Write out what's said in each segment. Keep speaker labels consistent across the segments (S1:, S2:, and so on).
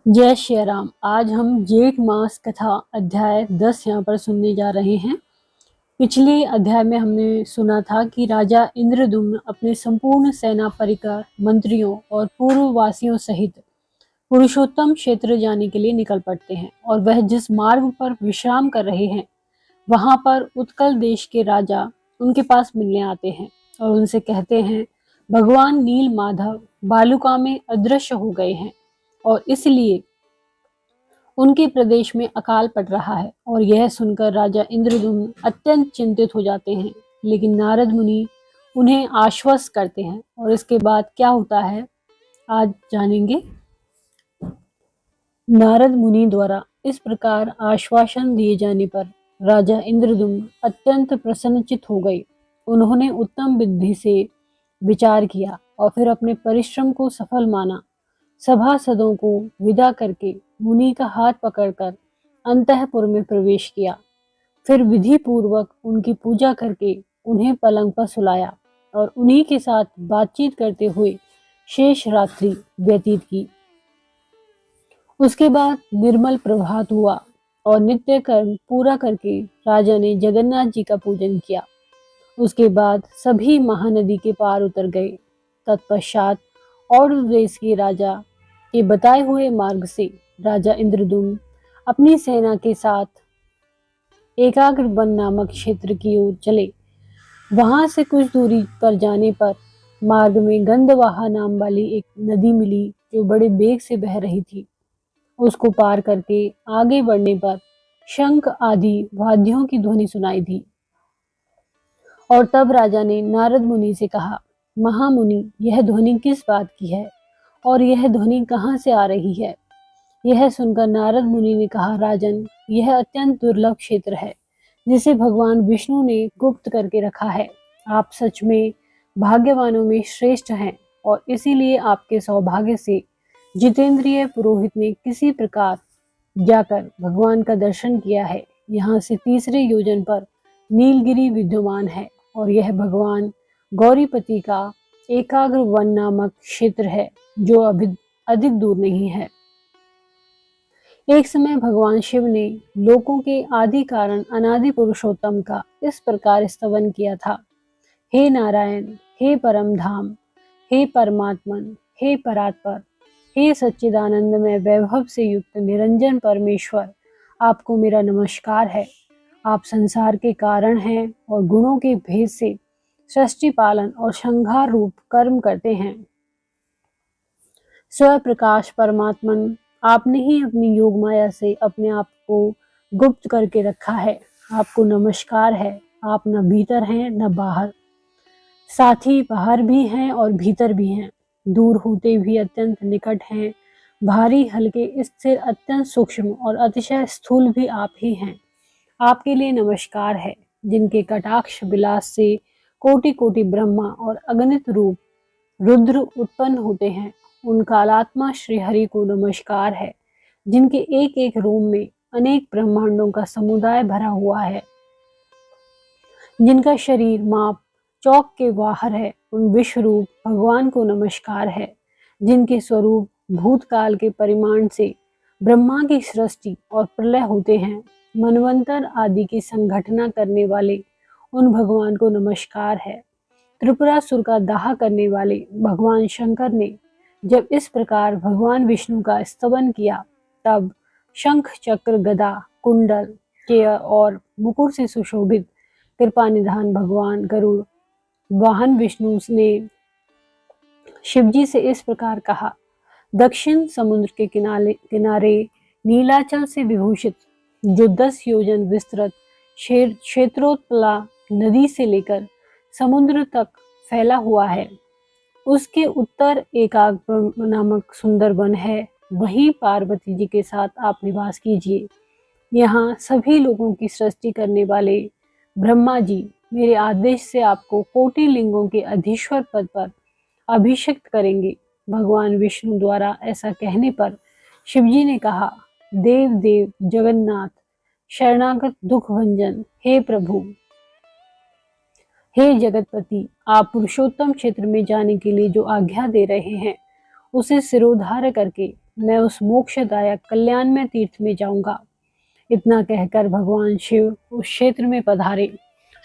S1: जय श्री राम। आज हम जेठ मास कथा अध्याय 10 यहाँ पर सुनने जा रहे हैं। पिछले अध्याय में हमने सुना था कि राजा इंद्रद्युम्न अपने संपूर्ण सेना परिकर मंत्रियों और पूर्ववासियों सहित पुरुषोत्तम क्षेत्र जाने के लिए निकल पड़ते हैं और वह जिस मार्ग पर विश्राम कर रहे हैं वहां पर उत्कल देश के राजा उनके पास मिलने आते हैं और उनसे कहते हैं, भगवान नील माधव बालुका में अदृश्य हो गए हैं और इसलिए उनके प्रदेश में अकाल पड़ रहा है। और यह सुनकर राजा इंद्रद्युम्न अत्यंत चिंतित हो जाते हैं, लेकिन नारद मुनि उन्हें आश्वस्त करते हैं। और इसके बाद क्या होता है आज जानेंगे। नारद मुनि द्वारा इस प्रकार आश्वासन दिए जाने पर राजा इंद्रद्युम्न अत्यंत प्रसन्नचित हो गए। उन्होंने उत्तम बुद्धि से विचार किया और फिर अपने परिश्रम को सफल माना। सभासदों को विदा करके मुनि का हाथ पकड़कर अंतःपुर में प्रवेश किया। फिर विधि पूर्वक उनकी पूजा करके उन्हें पलंग पर सुलाया और उन्हीं के साथ बातचीत करते हुए शेष रात्रि व्यतीत की। उसके बाद निर्मल प्रभात हुआ और नित्य कर्म पूरा करके राजा ने जगन्नाथ जी का पूजन किया। उसके बाद सभी महानदी के पार उतर गए। तत्पश्चात और देश के राजा के बताए हुए मार्ग से राजा इंद्रद्युम्न अपनी सेना के साथ एकाग्र वन नामक क्षेत्र की ओर चले। वहां से कुछ दूरी पर जाने पर मार्ग में गंधवाहा नाम वाली एक नदी मिली जो बड़े वेग से बह रही थी। उसको पार करके आगे बढ़ने पर शंख आदि वाद्यों की ध्वनि सुनाई दी। और तब राजा ने नारद मुनि से कहा, महामुनि, यह ध्वनि किस बात की है और यह ध्वनि कहाँ से आ रही है? यह सुनकर नारद मुनि ने कहा, राजन, यह अत्यंत दुर्लभ क्षेत्र है जिसे भगवान विष्णु ने गुप्त करके रखा है। आप सच में भाग्यवानों में श्रेष्ठ हैं और इसीलिए आपके सौभाग्य से जितेंद्रिय पुरोहित ने किसी प्रकार जाकर भगवान का दर्शन किया है। यहाँ से तीसरे योजन पर नीलगिरी विद्यमान है और यह भगवान गौरीपति का एकाग्र वन नामक क्षेत्र है जो अभी अधिक दूर नहीं है। एक समय भगवान शिव ने लोकों के आदि कारण अनादि पुरुषोत्तम का इस प्रकार स्तवन किया था, हे नारायण, हे परम धाम, हे परमात्मन, हे परात्पर, हे सच्चिदानंदमय वैभव से युक्त निरंजन परमेश्वर, आपको मेरा नमस्कार है। आप संसार के कारण हैं और गुणों के भेद से सृष्टि पालन और संहार रूप कर्म करते हैं। स्व प्रकाश परमात्मन, आपने ही अपनी योग माया से अपने आप को गुप्त करके रखा है। आपको नमस्कार है। आप न भीतर हैं न बाहर, साथ ही बाहर भी हैं और भीतर भी हैं, दूर होते भी अत्यंत निकट हैं, भारी हल्के स्थिर अत्यंत सूक्ष्म और अतिशय स्थूल भी आप ही हैं। आपके लिए नमस्कार है। जिनके कटाक्ष विलास से कोटि कोटि ब्रह्मा और अगणित रूप रुद्र उत्पन्न होते हैं, उन कालात्मा श्री हरि को नमस्कार है। जिनके एक एक रोम में अनेक ब्रह्मांडों का समुदाय भरा हुआ है, जिनका शरीर माप चौक के बाहर है, उन विश्व रूप भगवान को नमस्कार है। जिनके स्वरूप भूतकाल के परिमाण से ब्रह्मा की सृष्टि और प्रलय होते हैं, मनवंतर आदि की संघटना करने वाले उन भगवान को नमस्कार है। त्रिपुरासुर का दाह करने वाले भगवान शंकर ने जब इस प्रकार भगवान विष्णु का स्तवन किया, तब शंख चक्र गदा कुंडल के और मुकुट से सुशोभित कृपा निधान भगवान गरुड़ वाहन विष्णु ने शिवजी से इस प्रकार कहा, दक्षिण समुद्र के किनारे नीलाचल से विभूषित जो 10 योजन विस्तृत क्षेत्रोत्पला नदी से लेकर समुद्र तक फैला हुआ है, उसके उत्तर एकाग्र नामक सुंदर वन है। वहीं पार्वती जी के साथ आप निवास कीजिए। यहाँ सभी लोगों की सृष्टि करने वाले ब्रह्मा जी मेरे आदेश से आपको कोटि लिंगों के अधीश्वर पद पर अभिषिक्त करेंगे। भगवान विष्णु द्वारा ऐसा कहने पर शिवजी ने कहा, देव देव जगन्नाथ, शरणागत दुख भंजन, हे प्रभु, हे जगतपति, आप पुरुषोत्तम क्षेत्र में जाने के लिए जो आज्ञा दे रहे हैं उसे सिरोधार्य करके मैं उस मोक्षदायक कल्याणमय तीर्थ में जाऊंगा। इतना कहकर भगवान शिव उस क्षेत्र में पधारे।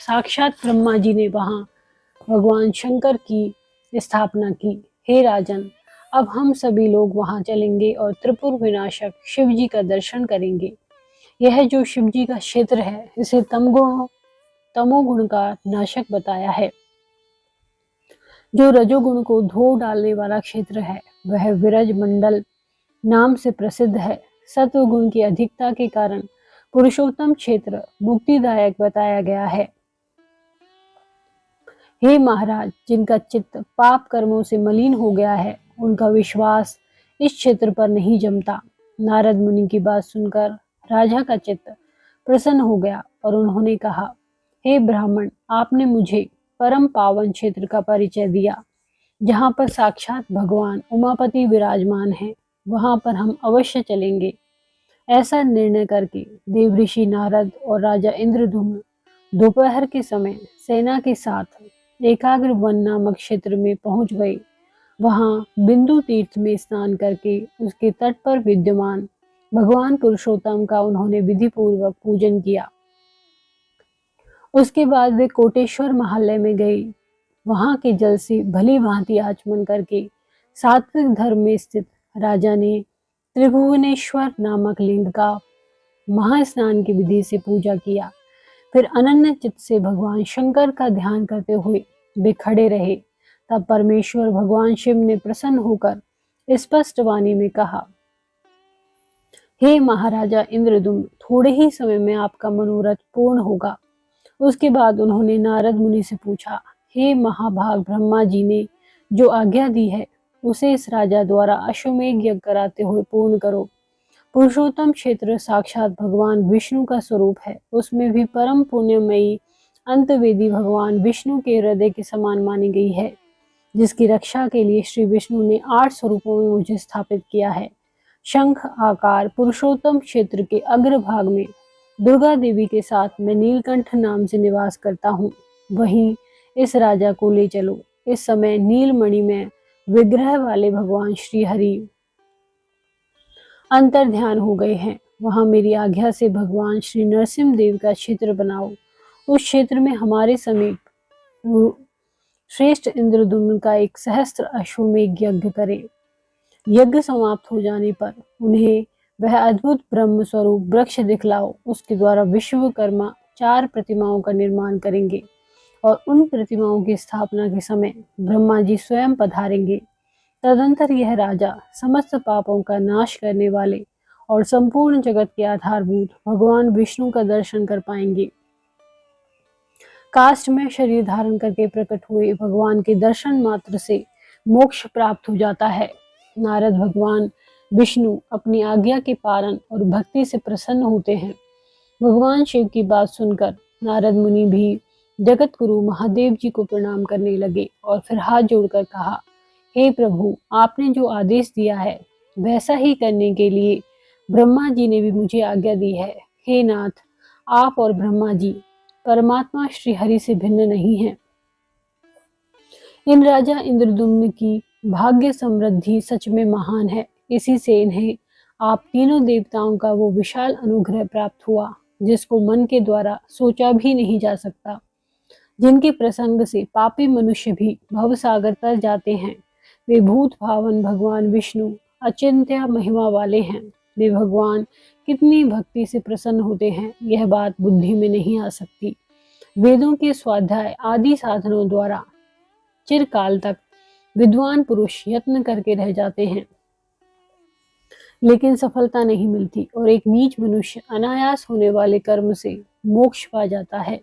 S1: साक्षात ब्रह्मा जी ने वहां भगवान शंकर की स्थापना की। हे राजन, अब हम सभी लोग वहां चलेंगे और त्रिपुर विनाशक शिव जी का दर्शन करेंगे। यह जो शिव जी का क्षेत्र है, इसे तमोगुण का नाशक बताया है। जो रजोगुण को धो डालने वाला क्षेत्र है, वह विरज मंडल नाम से प्रसिद्ध है। सत्व गुण की अधिकता के कारण पुरुषोत्तम क्षेत्र मुक्तिदायक बताया गया है। हे महाराज, जिनका चित्त पाप कर्मों से मलिन हो गया है, उनका विश्वास इस क्षेत्र पर नहीं जमता। नारद मुनि की बात सुनकर राजा का चित्त प्रसन्न हो गया और उन्होंने कहा, हे ब्राह्मण, आपने मुझे परम पावन क्षेत्र का परिचय दिया, जहाँ पर साक्षात भगवान उमापति विराजमान हैं। वहां पर हम अवश्य चलेंगे। ऐसा निर्णय करके देवऋषि नारद और राजा इंद्रद्युम्न दोपहर के समय सेना के साथ एकाग्र वन नामक क्षेत्र में पहुंच गए। वहां बिंदु तीर्थ में स्नान करके उसके तट पर विद्यमान भगवान पुरुषोत्तम का उन्होंने विधि पूर्वक पूजन किया। उसके बाद वे कोटेश्वर महालय में गए। वहां के जल से भली भांति आचमन करके सात्विक धर्म में स्थित राजा ने त्रिभुवनेश्वर नामक लिंग का महास्नान की विधि से पूजा किया। फिर अनन्य चित्त से भगवान शंकर का ध्यान करते हुए वे खड़े रहे। तब परमेश्वर भगवान शिव ने प्रसन्न होकर स्पष्ट वाणी में कहा, हे महाराजा इंद्रद्युम्न, थोड़े ही समय में आपका मनोरथ पूर्ण होगा। उसके बाद उन्होंने नारद मुनि से पूछा, हे महाभाग, ब्रह्मा जी ने जो आज्ञा दी है उसे इस राजा द्वारा अश्वमेध यज्ञ कराते हुए पूर्ण करो। पुरुषोत्तम क्षेत्र साक्षात भगवान विष्णु का स्वरूप है। उसमें भी परम पुण्यमयी अंतवेदी भगवान विष्णु के हृदय के समान मानी गई है, जिसकी रक्षा के लिए श्री विष्णु ने 8 स्वरूपों में मुझे स्थापित किया है। शंख आकार पुरुषोत्तम क्षेत्र के अग्रभाग में दुर्गा देवी के साथ मैं नीलकंठ नाम से निवास करता हूँ। वहीं इस राजा को ले चलो। इस समय नीलमणि में विग्रह वाले भगवान श्री हरि अंतर ध्यान हो गए हैं। वहां मेरी आज्ञा से भगवान श्री नरसिंह देव का क्षेत्र बनाओ। उस क्षेत्र में हमारे समीप श्रेष्ठ इंद्रद्युम्न का एक सहस्त्र अश्वमेध यज्ञ करे। यज्ञ समाप्त हो जाने पर उन्हें वह अद्भुत ब्रह्म स्वरूप वृक्ष दिखलाओ। उसके द्वारा विश्वकर्मा 4 प्रतिमाओं का निर्माण करेंगे और उन प्रतिमाओं की स्थापना के समय ब्रह्मा जी स्वयं पधारेंगे। तदंतर यह राजा समस्त पापों का नाश करने वाले और संपूर्ण जगत के आधारभूत भगवान विष्णु का दर्शन कर पाएंगे। काष्ठ में शरीर धारण करके प्रकट हुए भगवान के दर्शन मात्र से मोक्ष प्राप्त हो जाता है। नारद भगवान विष्णु अपनी आज्ञा के पालन और भक्ति से प्रसन्न होते हैं। भगवान शिव की बात सुनकर नारद मुनि भी जगत गुरु महादेव जी को प्रणाम करने लगे और फिर हाथ जोड़कर कहा, हे प्रभु, आपने जो आदेश दिया है वैसा ही करने के लिए ब्रह्मा जी ने भी मुझे आज्ञा दी है। हे नाथ, आप और ब्रह्मा जी परमात्मा श्री हरि से भिन्न नहीं हैं। इन राजा इंद्रद्युम्न की भाग्य समृद्धि सच में महान है। इसी से इन्हें आप तीनों देवताओं का वो विशाल अनुग्रह प्राप्त हुआ, जिसको मन के द्वारा सोचा भी नहीं जा सकता। जिनके प्रसंग से पापी मनुष्य भी भवसागर तर जाते हैं। वे भूत भावन भगवान विष्णु अचिंत्य महिमा वाले हैं। वे भगवान कितनी भक्ति से प्रसन्न होते हैं, यह बात बुद्धि में नहीं आ सकती। वेदों के स्वाध्याय आदि साधनों द्वारा चिरकाल तक विद्वान पुरुष यत्न करके रह जाते हैं, लेकिन सफलता नहीं मिलती और एक नीच मनुष्य अनायास होने वाले कर्म से मोक्ष पा जाता है।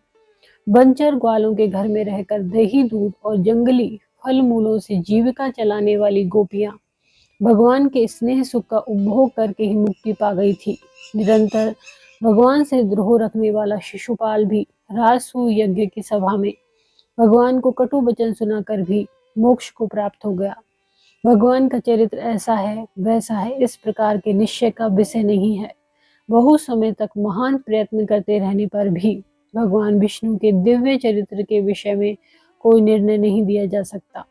S1: बंचर ग्वालों के घर में रहकर दही दूध और जंगली फल मूलों से जीविका चलाने वाली गोपियां भगवान के स्नेह सुख का उपभोग करके ही मुक्ति पा गई थी। निरंतर भगवान से द्रोह रखने वाला शिशुपाल भी राजसूय यज्ञ की सभा में भगवान को कटु वचन सुनाकर भी मोक्ष को प्राप्त हो गया। भगवान का चरित्र ऐसा है वैसा है, इस प्रकार के निश्चय का विषय नहीं है। बहुत समय तक महान प्रयत्न करते रहने पर भी भगवान विष्णु के दिव्य चरित्र के विषय में कोई निर्णय नहीं दिया जा सकता।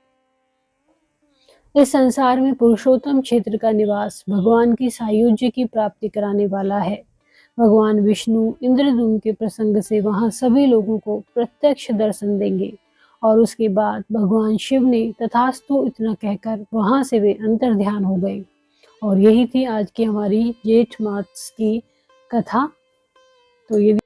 S1: इस संसार में पुरुषोत्तम क्षेत्र का निवास भगवान की सायुज्य की प्राप्ति कराने वाला है। भगवान विष्णु इंद्रद्युम्न के प्रसंग से वहां सभी लोगों को प्रत्यक्ष दर्शन देंगे और उसके बाद भगवान शिव ने तथास्तु इतना कहकर वहां से वे अंतर्ध्यान हो गए। और यही थी आज की हमारी जेठ मास की कथा। तो ये